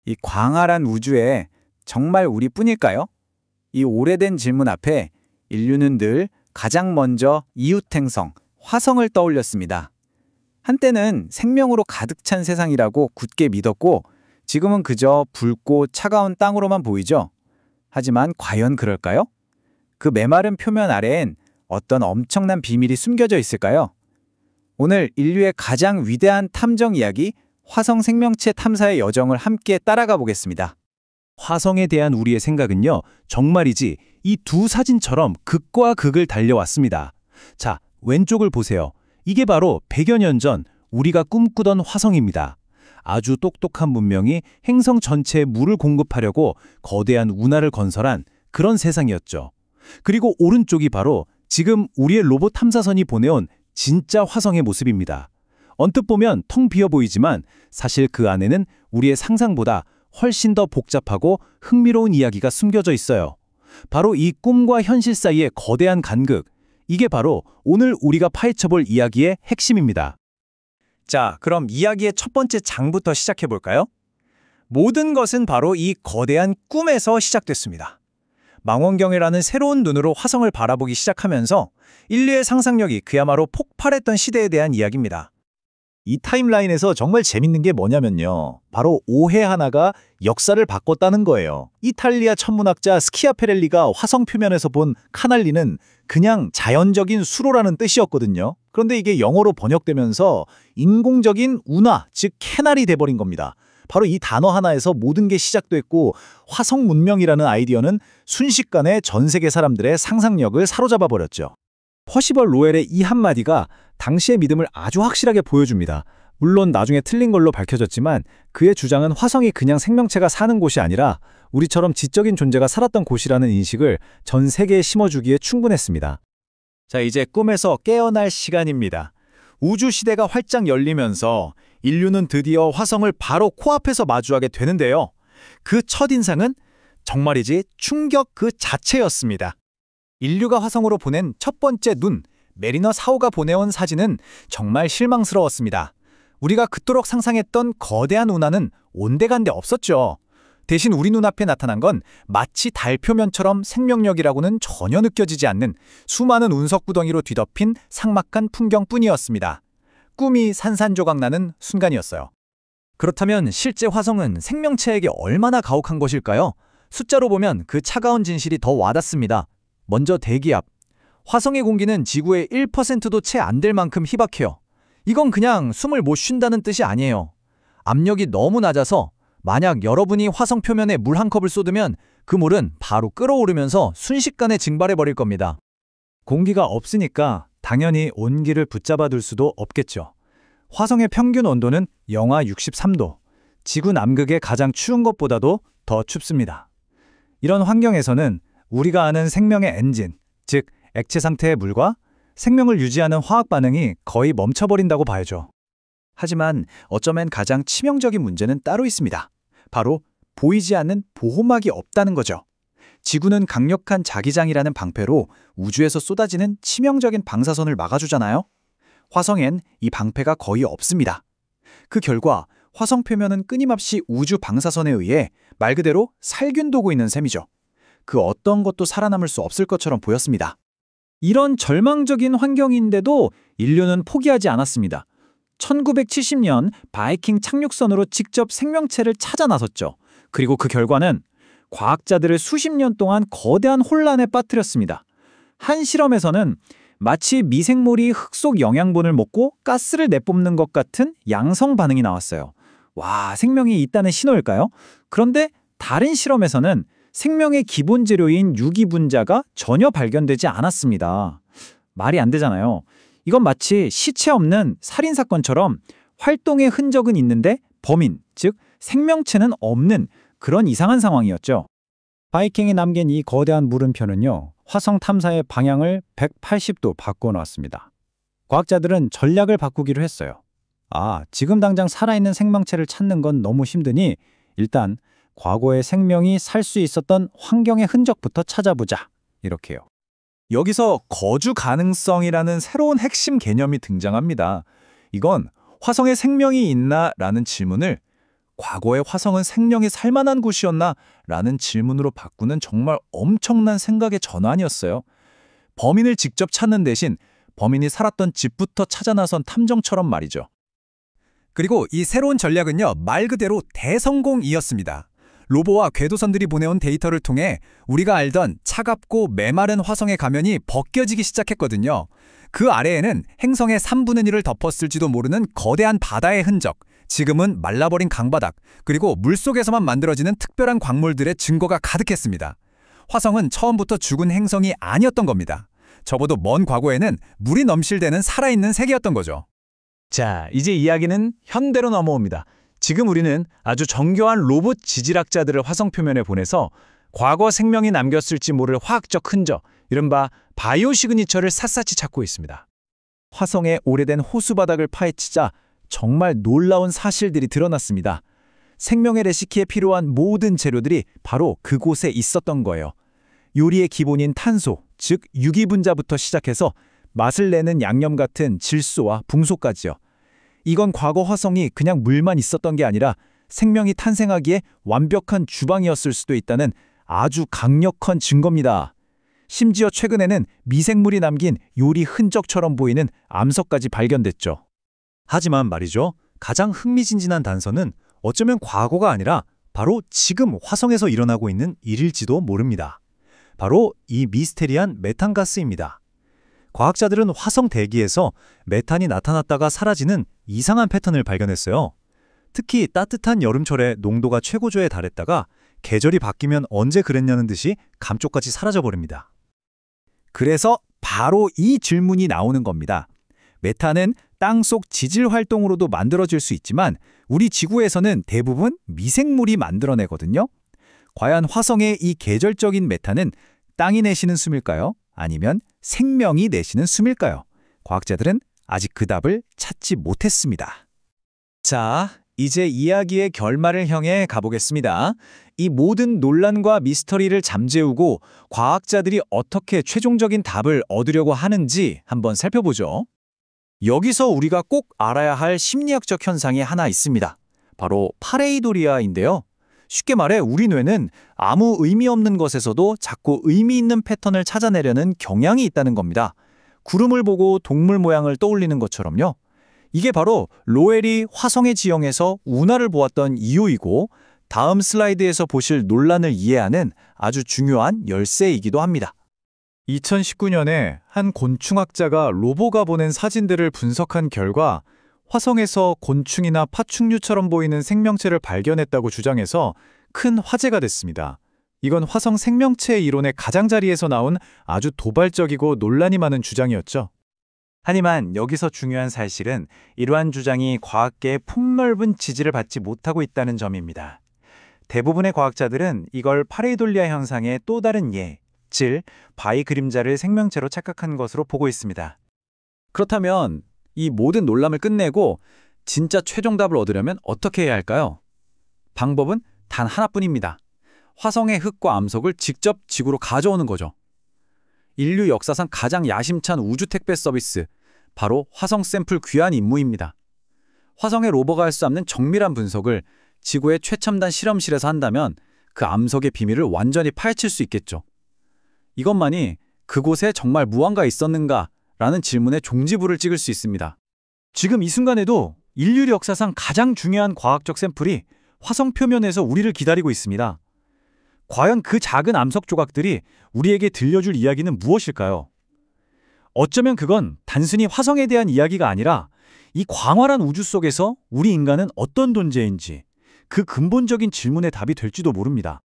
이 광활한 우주에 정말 우리뿐일까요? 이 오래된 질문 앞에 인류는 늘 가장 먼저 이웃행성, 화성을 떠올렸습니다. 한때는 생명으로 가득 찬 세상이라고 굳게 믿었고 지금은 그저 붉고 차가운 땅으로만 보이죠. 하지만 과연 그럴까요? 그 메마른 표면 아래엔 어떤 엄청난 비밀이 숨겨져 있을까요? 오늘 인류의 가장 위대한 탐정 이야기, 화성 생명체 탐사의 여정을 함께 따라가 보겠습니다. 화성에 대한 우리의 생각은요, 정말이지 이 두 사진처럼 극과 극을 달려왔습니다. 자, 왼쪽을 보세요. 이게 바로 100여 년 전 우리가 꿈꾸던 화성입니다. 아주 똑똑한 문명이 행성 전체에 물을 공급하려고 거대한 운하를 건설한 그런 세상이었죠. 그리고 오른쪽이 바로 지금 우리의 로봇 탐사선이 보내온 진짜 화성의 모습입니다. 언뜻 보면 텅 비어 보이지만 사실 그 안에는 우리의 상상보다 훨씬 더 복잡하고 흥미로운 이야기가 숨겨져 있어요. 바로 이 꿈과 현실 사이의 거대한 간극, 이게 바로 오늘 우리가 파헤쳐볼 이야기의 핵심입니다. 자, 그럼 이야기의 첫 번째 장부터 시작해 볼까요? 모든 것은 바로 이 거대한 꿈에서 시작됐습니다. 망원경이라는 새로운 눈으로 화성을 바라보기 시작하면서 인류의 상상력이 그야말로 폭발했던 시대에 대한 이야기입니다. 이 타임라인에서 정말 재밌는 게 뭐냐면요. 바로 오해 하나가 역사를 바꿨다는 거예요. 이탈리아 천문학자 스키아페렐리가 화성 표면에서 본 카날리는 그냥 자연적인 수로라는 뜻이었거든요. 그런데 이게 영어로 번역되면서 인공적인 운하, 즉 캐날이 돼버린 겁니다. 바로 이 단어 하나에서 모든 게 시작됐고 화성 문명이라는 아이디어는 순식간에 전 세계 사람들의 상상력을 사로잡아 버렸죠. 퍼시벌 로웰의 이 한마디가 당시의 믿음을 아주 확실하게 보여줍니다. 물론 나중에 틀린 걸로 밝혀졌지만 그의 주장은 화성이 그냥 생명체가 사는 곳이 아니라 우리처럼 지적인 존재가 살았던 곳이라는 인식을 전 세계에 심어주기에 충분했습니다. 자, 이제 꿈에서 깨어날 시간입니다. 우주 시대가 활짝 열리면서 인류는 드디어 화성을 바로 코앞에서 마주하게 되는데요. 그 첫인상은 정말이지 충격 그 자체였습니다. 인류가 화성으로 보낸 첫 번째 눈, 메리너 4호가 보내온 사진은 정말 실망스러웠습니다. 우리가 그토록 상상했던 거대한 운하는 온데간데 없었죠. 대신 우리 눈앞에 나타난 건 마치 달 표면처럼 생명력이라고는 전혀 느껴지지 않는 수많은 운석구덩이로 뒤덮인 삭막한 풍경뿐이었습니다. 꿈이 산산조각나는 순간이었어요. 그렇다면 실제 화성은 생명체에게 얼마나 가혹한 것일까요? 숫자로 보면 그 차가운 진실이 더 와닿습니다. 먼저 대기압. 화성의 공기는 지구의 1%도 채 안 될 만큼 희박해요. 이건 그냥 숨을 못 쉰다는 뜻이 아니에요. 압력이 너무 낮아서 만약 여러분이 화성 표면에 물 한 컵을 쏟으면 그 물은 바로 끓어오르면서 순식간에 증발해버릴 겁니다. 공기가 없으니까 당연히 온기를 붙잡아둘 수도 없겠죠. 화성의 평균 온도는 영하 63도, 지구 남극의 가장 추운 것보다도 더 춥습니다. 이런 환경에서는 우리가 아는 생명의 엔진, 즉 액체 상태의 물과 생명을 유지하는 화학 반응이 거의 멈춰버린다고 봐야죠. 하지만 어쩌면 가장 치명적인 문제는 따로 있습니다. 바로 보이지 않는 보호막이 없다는 거죠. 지구는 강력한 자기장이라는 방패로 우주에서 쏟아지는 치명적인 방사선을 막아주잖아요. 화성엔 이 방패가 거의 없습니다. 그 결과 화성 표면은 끊임없이 우주 방사선에 의해 말 그대로 살균도고 있는 셈이죠. 그 어떤 것도 살아남을 수 없을 것처럼 보였습니다. 이런 절망적인 환경인데도 인류는 포기하지 않았습니다. 1970년 바이킹 착륙선으로 직접 생명체를 찾아 나섰죠. 그리고 그 결과는 과학자들을 수십 년 동안 거대한 혼란에 빠뜨렸습니다. 한 실험에서는 마치 미생물이 흙 속 영양분을 먹고 가스를 내뿜는 것 같은 양성 반응이 나왔어요. 와, 생명이 있다는 신호일까요? 그런데 다른 실험에서는 생명의 기본 재료인 유기분자가 전혀 발견되지 않았습니다. 말이 안 되잖아요. 이건 마치 시체 없는 살인사건처럼 활동의 흔적은 있는데 범인, 즉 생명체는 없는 그런 이상한 상황이었죠. 바이킹이 남긴 이 거대한 물음표는요, 화성 탐사의 방향을 180도 바꿔놓았습니다. 과학자들은 전략을 바꾸기로 했어요. 지금 당장 살아있는 생명체를 찾는 건 너무 힘드니 일단 과거의 생명이 살 수 있었던 환경의 흔적부터 찾아보자. 이렇게요. 여기서 거주 가능성이라는 새로운 핵심 개념이 등장합니다. 이건 화성에 생명이 있나? 라는 질문을 과거의 화성은 생명이 살만한 곳이었나? 라는 질문으로 바꾸는 정말 엄청난 생각의 전환이었어요. 범인을 직접 찾는 대신 범인이 살았던 집부터 찾아 나선 탐정처럼 말이죠. 그리고 이 새로운 전략은요, 말 그대로 대성공이었습니다. 로보와 궤도선들이 보내온 데이터를 통해 우리가 알던 차갑고 메마른 화성의 가면이 벗겨지기 시작했거든요. 그 아래에는 행성의 3분의 1을 덮었을지도 모르는 거대한 바다의 흔적, 지금은 말라버린 강바닥, 그리고 물속에서만 만들어지는 특별한 광물들의 증거가 가득했습니다. 화성은 처음부터 죽은 행성이 아니었던 겁니다. 적어도 먼 과거에는 물이 넘실대는 살아있는 세계였던 거죠. 자, 이제 이야기는 현대로 넘어옵니다. 지금 우리는 아주 정교한 로봇 지질학자들을 화성 표면에 보내서 과거 생명이 남겼을지 모를 화학적 흔적, 이른바 바이오 시그니처를 샅샅이 찾고 있습니다. 화성의 오래된 호수 바닥을 파헤치자 정말 놀라운 사실들이 드러났습니다. 생명의 레시피에 필요한 모든 재료들이 바로 그곳에 있었던 거예요. 요리의 기본인 탄소, 즉 유기분자부터 시작해서 맛을 내는 양념 같은 질소와 붕소까지요. 이건 과거 화성이 그냥 물만 있었던 게 아니라 생명이 탄생하기에 완벽한 주방이었을 수도 있다는 아주 강력한 증거입니다. 심지어 최근에는 미생물이 남긴 요리 흔적처럼 보이는 암석까지 발견됐죠. 하지만 말이죠, 가장 흥미진진한 단서는 어쩌면 과거가 아니라 바로 지금 화성에서 일어나고 있는 일일지도 모릅니다. 바로 이 미스테리한 메탄가스입니다. 과학자들은 화성 대기에서 메탄이 나타났다가 사라지는 이상한 패턴을 발견했어요. 특히 따뜻한 여름철에 농도가 최고조에 달했다가 계절이 바뀌면 언제 그랬냐는 듯이 감쪽같이 사라져버립니다. 그래서 바로 이 질문이 나오는 겁니다. 메탄은 땅속 지질 활동으로도 만들어질 수 있지만 우리 지구에서는 대부분 미생물이 만들어내거든요. 과연 화성의 이 계절적인 메탄은 땅이 내쉬는 숨일까요? 아니면 생명이 내쉬는 숨일까요? 과학자들은 아직 그 답을 찾지 못했습니다. 자, 이제 이야기의 결말을 향해 가보겠습니다. 이 모든 논란과 미스터리를 잠재우고 과학자들이 어떻게 최종적인 답을 얻으려고 하는지 한번 살펴보죠. 여기서 우리가 꼭 알아야 할 심리학적 현상이 하나 있습니다. 바로 파레이도리아인데요. 쉽게 말해 우리 뇌는 아무 의미 없는 것에서도 자꾸 의미 있는 패턴을 찾아내려는 경향이 있다는 겁니다. 구름을 보고 동물 모양을 떠올리는 것처럼요. 이게 바로 로웰이 화성의 지형에서 운하를 보았던 이유이고 다음 슬라이드에서 보실 논란을 이해하는 아주 중요한 열쇠이기도 합니다. 2019년에 한 곤충학자가 로보가 보낸 사진들을 분석한 결과 화성에서 곤충이나 파충류처럼 보이는 생명체를 발견했다고 주장해서 큰 화제가 됐습니다. 이건 화성 생명체 이론의 가장자리에서 나온 아주 도발적이고 논란이 많은 주장이었죠. 하지만 여기서 중요한 사실은 이러한 주장이 과학계의 폭넓은 지지를 받지 못하고 있다는 점입니다. 대부분의 과학자들은 이걸 파레이돌리아 현상의 또 다른 예, 즉 바위 그림자를 생명체로 착각한 것으로 보고 있습니다. 그렇다면 이 모든 논란을 끝내고 진짜 최종답을 얻으려면 어떻게 해야 할까요? 방법은 단 하나뿐입니다. 화성의 흙과 암석을 직접 지구로 가져오는 거죠. 인류 역사상 가장 야심찬 우주 택배 서비스, 바로 화성 샘플 귀환 임무입니다. 화성의 로버가 할 수 없는 정밀한 분석을 지구의 최첨단 실험실에서 한다면 그 암석의 비밀을 완전히 파헤칠 수 있겠죠. 이것만이 그곳에 정말 무언가 있었는가라는 질문에 종지부를 찍을 수 있습니다. 지금 이 순간에도 인류 역사상 가장 중요한 과학적 샘플이 화성 표면에서 우리를 기다리고 있습니다. 과연 그 작은 암석 조각들이 우리에게 들려줄 이야기는 무엇일까요? 어쩌면 그건 단순히 화성에 대한 이야기가 아니라 이 광활한 우주 속에서 우리 인간은 어떤 존재인지 그 근본적인 질문의 답이 될지도 모릅니다.